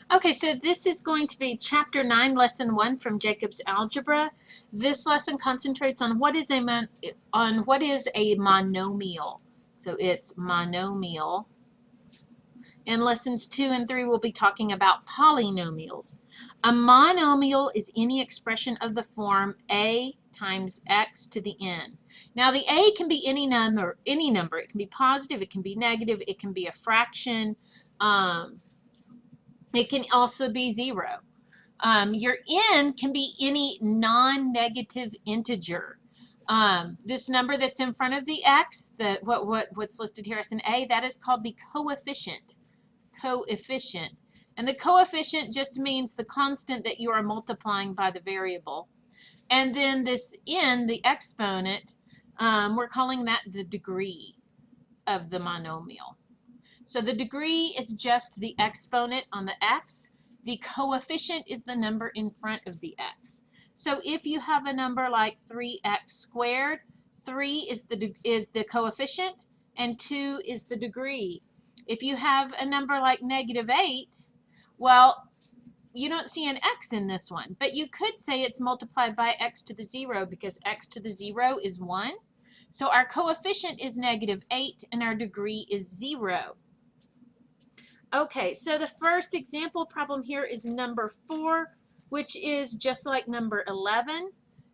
Okay, so this is going to be Chapter 9, Lesson 1 from Jacob's Algebra. This lesson concentrates on what is a monomial. So it's monomial. In lessons 2 and 3, we'll be talking about polynomials. A monomial is any expression of the form a times x to the n. Now the a can be any number. It can be positive, it can be negative, it can be a fraction. It can also be 0. Your n can be any non-negative integer. This number that's in front of the x, what's listed here as an a, that is called the coefficient. And the coefficient just means the constant that you are multiplying by the variable. And then this n, the exponent, we're calling that the degree of the monomial. So the degree is just the exponent on the x. The coefficient is the number in front of the x. So if you have a number like 3x squared, 3 is the coefficient and 2 is the degree. If you have a number like -8, well, you don't see an x in this one, but you could say it's multiplied by x to the 0 because x to the 0 is 1. So our coefficient is -8 and our degree is 0. Okay, so the first example problem here is number 4, which is just like number 11.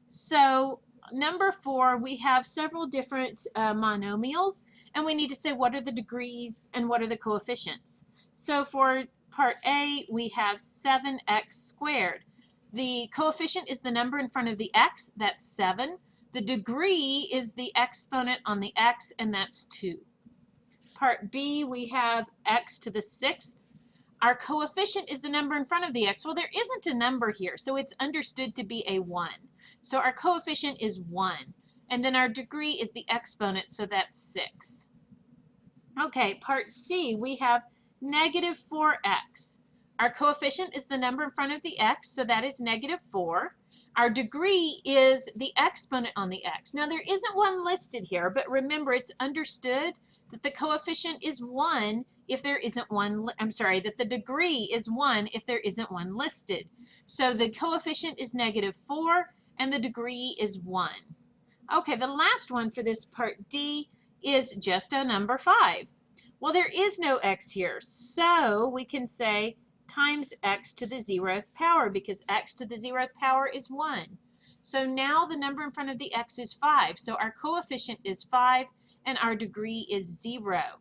So number 4, we have several different monomials, and we need to say what are the degrees and what are the coefficients. So for part A, we have 7x squared. The coefficient is the number in front of the x, that's 7. The degree is the exponent on the x, and that's 2. Part B, we have x to the 6th. Our coefficient is the number in front of the x. Well, there isn't a number here, so it's understood to be a 1. So our coefficient is 1. And then our degree is the exponent, so that's 6. Okay, part C, we have -4x. Our coefficient is the number in front of the x, so that is -4. Our degree is the exponent on the x. Now, there isn't one listed here, but remember, it's understood that the coefficient is 1 if there isn't one, that the degree is 1 if there isn't one listed. So the coefficient is -4 and the degree is 1. Okay, the last one for this part D is just a number 5. Well, there is no x here, so we can say times x to the 0th power because x to the 0th power is 1. So now the number in front of the x is 5, so our coefficient is 5 and our degree is 0.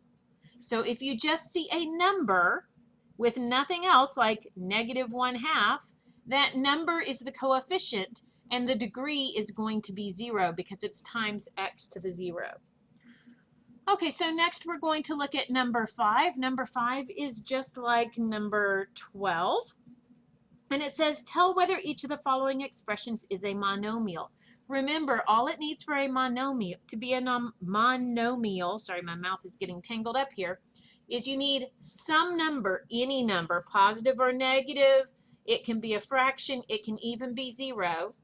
So if you just see a number with nothing else like -1/2, that number is the coefficient and the degree is going to be 0 because it's times x to the 0. Okay, so next we're going to look at number 5. Number 5 is just like number 12. And it says, tell whether each of the following expressions is a monomial. Remember, all it needs for a monomial to be a monomial, sorry, my mouth is getting tangled up here, is you need some number, any number, positive or negative. It can be a fraction, it can even be 0,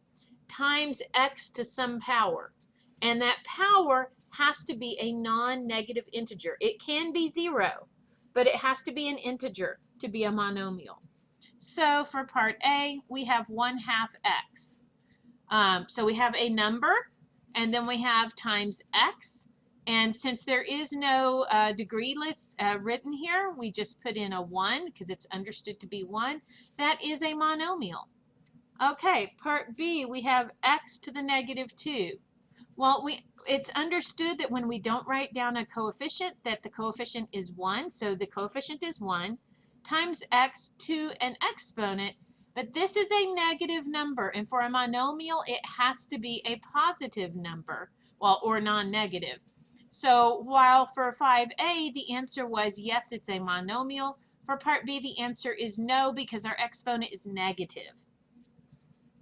times x to some power. And that power has to be a non-negative integer. It can be 0, but it has to be an integer to be a monomial. So for part A, we have 1/2 x. So we have a number, and then we have times x. And since there is no degree list written here, we just put in a 1 because it's understood to be 1. That is a monomial. Okay, part B, we have x to the -2. Well, it's understood that when we don't write down a coefficient, that the coefficient is 1. So the coefficient is 1 times x to an exponent. But this is a negative number. And for a monomial, it has to be a positive number, well, or non-negative. So while for 5a, the answer was yes, it's a monomial. For part B, the answer is no because our exponent is negative.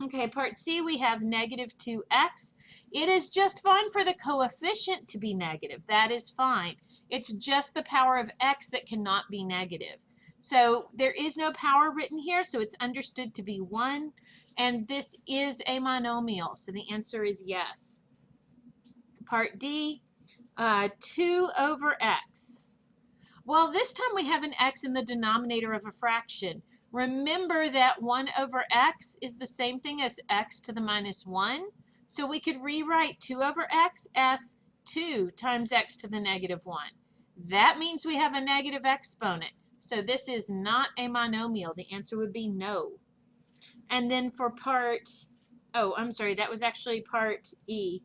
Okay, part C, we have -2x. It is just fine for the coefficient to be negative. That is fine. It's just the power of x that cannot be negative. So there is no power written here, so it's understood to be 1. And this is a monomial, so the answer is yes. Part D, 2 over x. Well, this time we have an x in the denominator of a fraction. Remember that 1 over x is the same thing as x to the minus 1. So we could rewrite 2 over x as 2 times x to the negative 1. That means we have a negative exponent. So this is not a monomial. The answer would be no. And then for part, oh, I'm sorry, that was actually part E.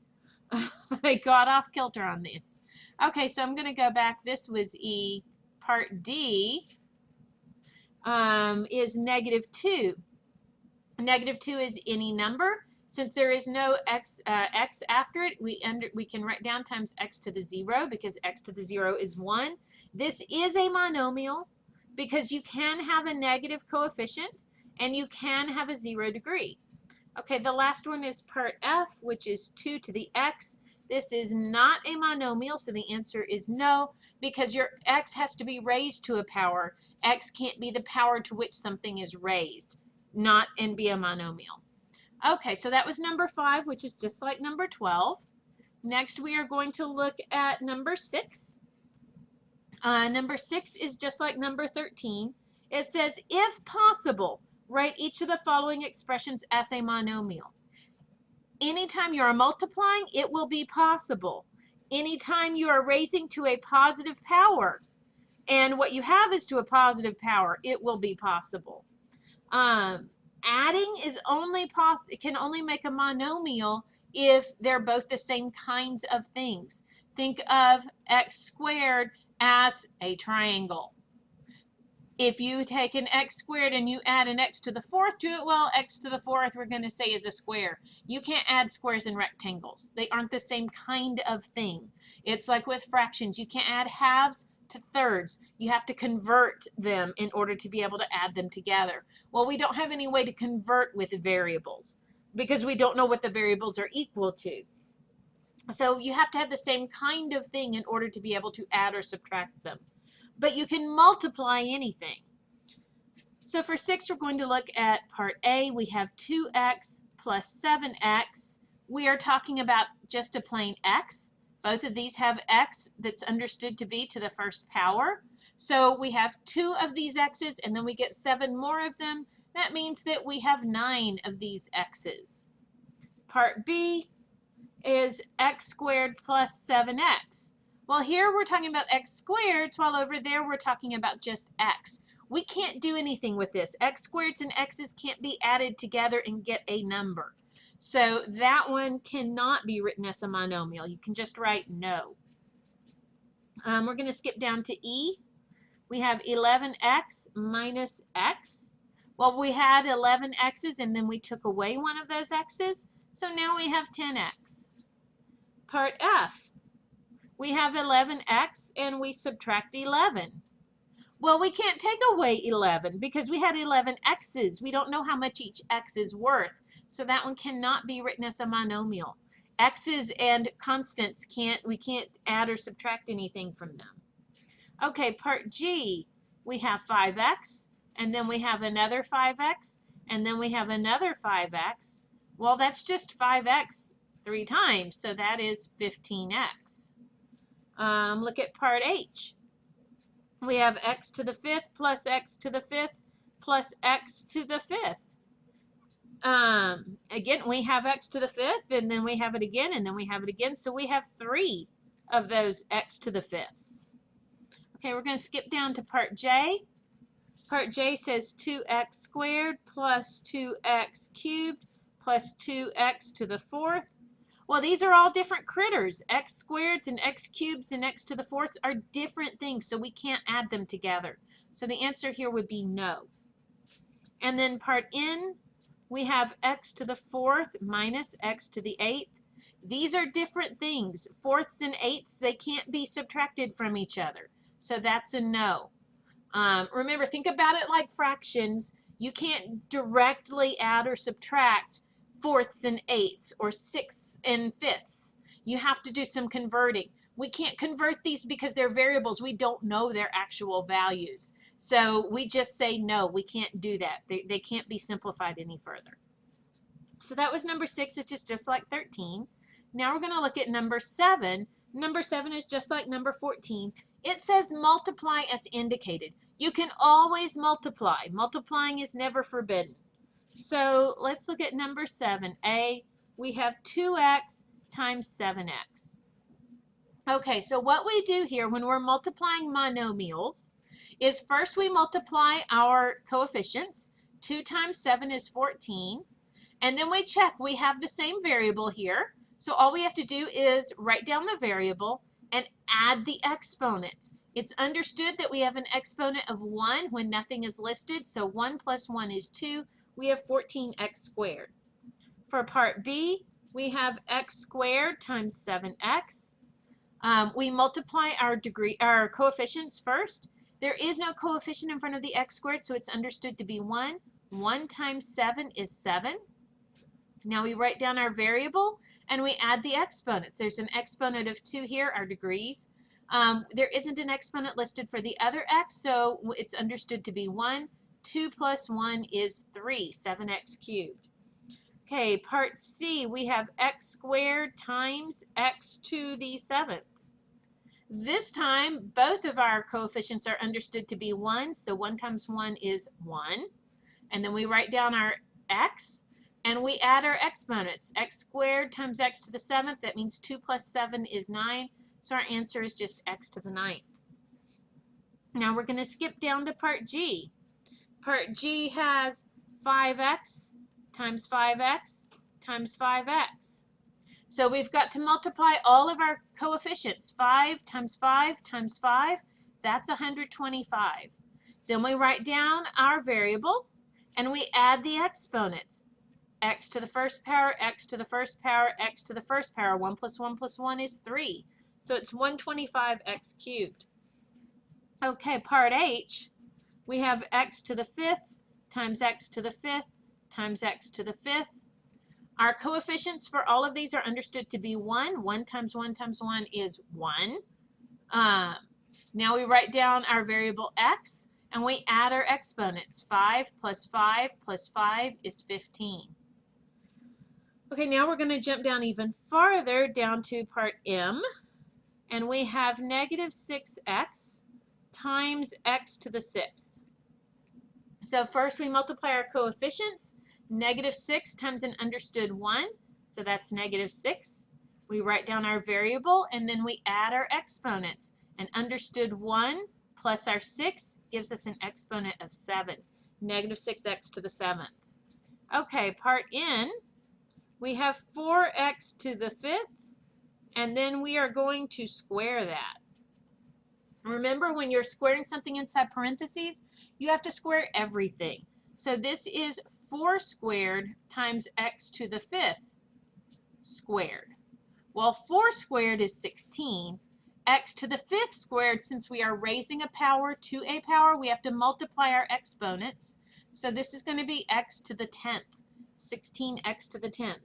I got off kilter on this. Okay, so I'm going to go back. This was E. Part D is negative 2. Negative 2 is any number. Since there is no x after it, we can write down times x to the 0 because x to the 0 is 1. This is a monomial because you can have a negative coefficient and you can have a 0 degree. Okay, the last one is part F, which is 2 to the x. This is not a monomial, so the answer is no, because your x has to be raised to a power. X can't be the power to which something is raised, not and be a monomial. Okay, so that was number 5, which is just like number 12. Next, we are going to look at number 6. Number 6 is just like number 13. It says, if possible, write each of the following expressions as a monomial. Anytime you are multiplying, it will be possible. Anytime you are raising to a positive power, and what you have is to a positive power, it will be possible. Adding is only it can only make a monomial if they're both the same kinds of things. Think of x squared as a triangle. If you take an x squared and you add an x to the 4th to it, well, x to the 4th we're going to say is a square. You can't add squares and rectangles. They aren't the same kind of thing. It's like with fractions. You can't add halves to thirds. You have to convert them in order to be able to add them together. Well, we don't have any way to convert with variables because we don't know what the variables are equal to. So you have to have the same kind of thing in order to be able to add or subtract them. But you can multiply anything. So for 6, we're going to look at part A. We have 2x plus 7x. We are talking about just a plain x. Both of these have x that's understood to be to the first power. So we have 2 of these x's, and then we get 7 more of them. That means that we have 9 of these x's. Part B is x squared plus 7x. Well, here we're talking about x squareds, while over there we're talking about just x. We can't do anything with this. X squareds and x's can't be added together and get a number. So that one cannot be written as a monomial. You can just write no. We're going to skip down to E. We have 11x minus x. Well, we had 11 x's and then we took away one of those x's. So now we have 10x. Part F. We have 11x and we subtract 11. Well, we can't take away 11 because we had 11 x's. We don't know how much each x is worth. So that one cannot be written as a monomial. X's and constants we can't add or subtract anything from them. Okay, part G, we have 5x, and then we have another 5x, and then we have another 5x. Well, that's just 5x 3 times, so that is 15x. Look at part H. We have x to the 5th plus x to the 5th plus x to the 5th. Again, we have x to the 5th, and then we have it again, and then we have it again. So we have 3 of those x to the 5ths. Okay, we're going to skip down to part J. Part J says 2x squared plus 2x cubed plus 2x to the 4th. Well, these are all different critters. X squareds and x cubes and x to the 4th are different things, so we can't add them together. So the answer here would be no. And then part N, we have x to the 4th minus x to the 8th. These are different things. 4ths and 8ths, they can't be subtracted from each other. So that's a no. Remember, think about it like fractions. You can't directly add or subtract 4ths and 8ths or 6ths and 5ths. You have to do some converting. We can't convert these because they're variables. We don't know their actual values. So we just say no, we can't do that. They can't be simplified any further. So that was number 6, which is just like 13. Now we're going to look at number 7. Number 7 is just like number 14. It says multiply as indicated. You can always multiply. Multiplying is never forbidden. So let's look at number 7a. We have 2x times 7x. Okay, so what we do here when we're multiplying monomials is first we multiply our coefficients. 2 times 7 is 14. And then we check. We have the same variable here. So all we have to do is write down the variable and add the exponents. It's understood that we have an exponent of 1 when nothing is listed. So 1 plus 1 is 2. We have 14x squared. For part B, we have x squared times 7x. We multiply our coefficients first. There is no coefficient in front of the x squared, so it's understood to be 1. 1 times 7 is 7. Now we write down our variable and we add the exponents. There's an exponent of 2 here, our degrees. There isn't an exponent listed for the other x, so it's understood to be 1. 2 plus 1 is 3, 7x cubed. Okay, part C, we have x squared times x to the 7th. This time, both of our coefficients are understood to be 1, so 1 times 1 is 1. And then we write down our x, and we add our exponents. X squared times x to the 7th, that means 2 plus 7 is 9. So our answer is just x to the 9th. Now we're going to skip down to part G. Part G has 5x times 5x times 5x. So we've got to multiply all of our coefficients. 5 times 5 times 5, that's 125. Then we write down our variable, and we add the exponents. X to the first power, x to the first power, x to the first power. 1 plus 1 plus 1 is 3. So it's 125x cubed. Okay, part H, we have x to the 5th times x to the 5th times x to the 5th. Our coefficients for all of these are understood to be 1. 1 times 1 times 1 is 1. Now we write down our variable x, and we add our exponents. 5 plus 5 plus 5 is 15. Okay, now we're going to jump down even farther, down to part M, and we have negative 6x times x to the 6th. So first we multiply our coefficients. Negative 6 times an understood 1, so that's negative 6. We write down our variable, and then we add our exponents. An understood 1 plus our 6 gives us an exponent of 7. Negative 6x to the 7th. Okay, part N, we have 4x to the 5th, and then we are going to square that. Remember, when you're squaring something inside parentheses, you have to square everything. So this is 4 squared times x to the 5th squared. Well, 4 squared is 16. X to the 5th squared, since we are raising a power to a power, we have to multiply our exponents. So this is going to be x to the 10th, 16x to the 10th.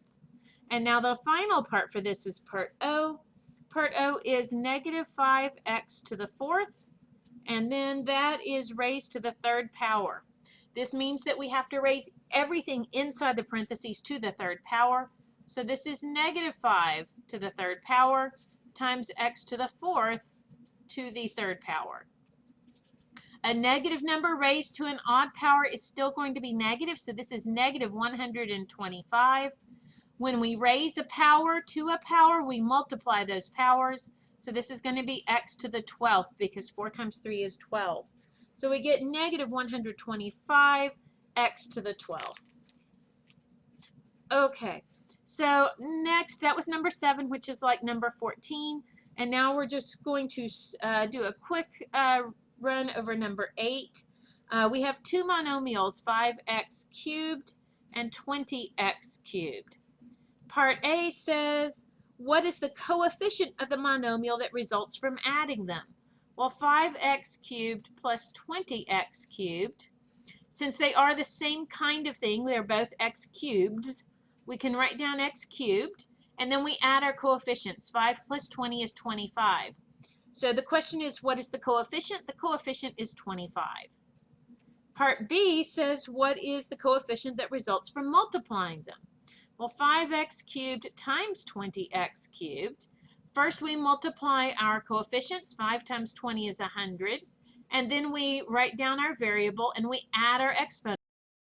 And now the final part for this is part O. Part O is negative 5x to the 4th, and then that is raised to the 3rd power. This means that we have to raise everything inside the parentheses to the 3rd power. So this is negative 5 to the 3rd power times x to the 4th to the 3rd power. A negative number raised to an odd power is still going to be negative, so this is negative 125. When we raise a power to a power, we multiply those powers. So this is going to be x to the 12th, because 4 times 3 is 12. So we get negative 125 x to the 12th. Okay, so next, that was number 7, which is like number 14. And now we're just going to do a quick run over number 8. We have two monomials, 5x cubed and 20x cubed. Part A says, what is the coefficient of the monomial that results from adding them? Well, 5x cubed plus 20x cubed, since they are the same kind of thing, they're both x cubed, we can write down x cubed, and then we add our coefficients. 5 plus 20 is 25. So the question is, what is the coefficient? The coefficient is 25. Part B says, what is the coefficient that results from multiplying them? Well, 5x cubed times 20x cubed. First, we multiply our coefficients. 5 times 20 is 100. And then we write down our variable and we add our exponent.